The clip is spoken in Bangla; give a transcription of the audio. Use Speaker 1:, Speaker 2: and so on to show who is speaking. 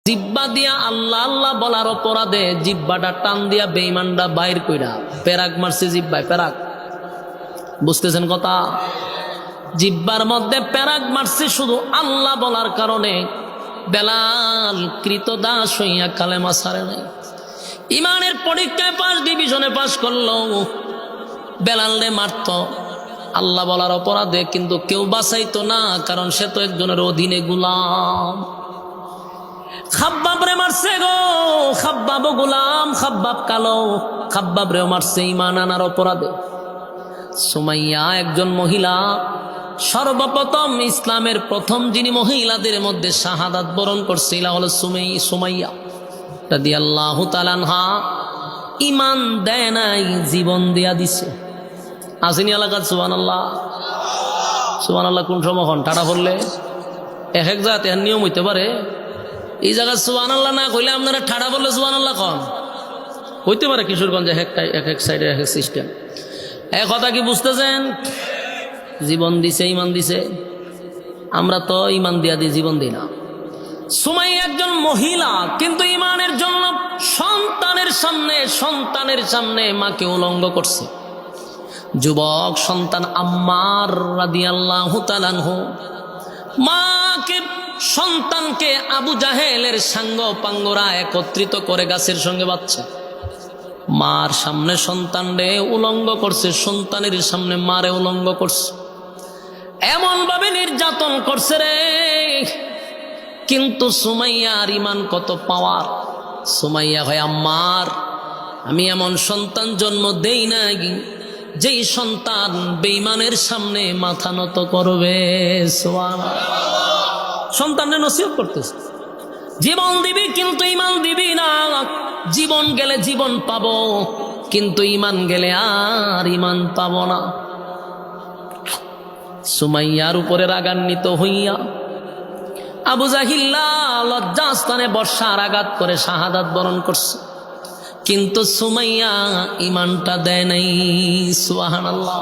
Speaker 1: জিব্বা দিয়া আল্লাহ আল্লাহ বলার অপরাধে জিব্বাটা টান দিয়া বেঈমানটা বাইর কইরা পেরাক মারছে জিব্বায়। পেরাক বুঝতেছেন কথা? জিব্বার মধ্যে পেরাক মারছে শুধু আল্লাহ বলার কারণে। বেলাল কৃতদাস হইয়া কালেমা ছাড়ে নাই। ইমানের পরীক্ষায় 5 ডিভিশনে পাশ করলো। বেলালে মারত আল্লাহ বলার অপরাধে, কিন্তু কেউ বাঁচাইতো না, কারণ সে তো একজনের অধীনে গোলাম। খাব্বাব রে মারছে গো, খাব্বাবও গোলাম, খাব্বাব কালো, খাব্বাব রে মারছে ইমান আনার অপরাধে। সুমাইয়া একজন মহিলা, সর্বপ্রথম ইসলামের প্রথম যিনি মহিলাদের মধ্যে শাহাদাত বরণ করছে হলো সুমাইয়া রাদিয়াল্লাহু তাআলা আনহা। ইমান দেয় নাই, জীবন দিয়া দিছে। আসেনি এলাকার সুবহানাল্লাহ? সুবহানাল্লাহ কোন সময় হন ঠাড়া পড়লে এক এক জায়গাতে নিয়ম হইতে পারে। এই জায়গায় সুবহানাল্লাহ না কইলে আপনারা ঠাড়া বললে সুবহানাল্লাহ কন হইতে পারে। কিশোরগঞ্জে এক এক সাইডে এক এক সিস্টেম। এক কথা কি বুঝতেছেন? জীবন দিছে, ইমান দিছে। আমরা তো ইমান দিয়া দিই, জীবন দিই না। সুমাইয়া একজন মহিলা, কিন্তু ইমানের জন্য সন্তানের সামনে মাকে উলঙ্গ করছে। যুবক সন্তান আম্মার রাদিয়াল্লাহু তাআলা আনহু মাকে, সন্তানকে আবু জাহেলের সাঙ্গ পাঙ্গরা একত্রিত করে গাছের সঙ্গে বাচ্চা। মার সামনে সন্তান রে উলঙ্গ করছে, সন্তানের সামনে মারে উলঙ্গ করছে। এমন ভাবে নির্যাতন করছে রে। কিন্তু সুমাইয়ার ইমান কত পাওয়ার! সুমাইয়া হয় আম্মার, আমি এমন সন্তান জন্ম দেই নাই যেই সন্তান বেঈমানের সামনে মাথা নত করবে। সন্তানের নসিহত করতেছে, জীবন দিবি কিন্তু ইমান দিবি না। জীবন গেলে জীবন পাবো, কিন্তু ইমান গেলে আর ইমান পাবো না। সুমাইয়ার উপরে রাগান্বিত হইয়া আবু জাহিল্লা লজ্জাস্থানে বর্ষার আঘাত করে শাহাদাত বরণ করছে। কিন্তু সুমাইয়া ইমানটা দেয় নাই। সুবহানাল্লাহ।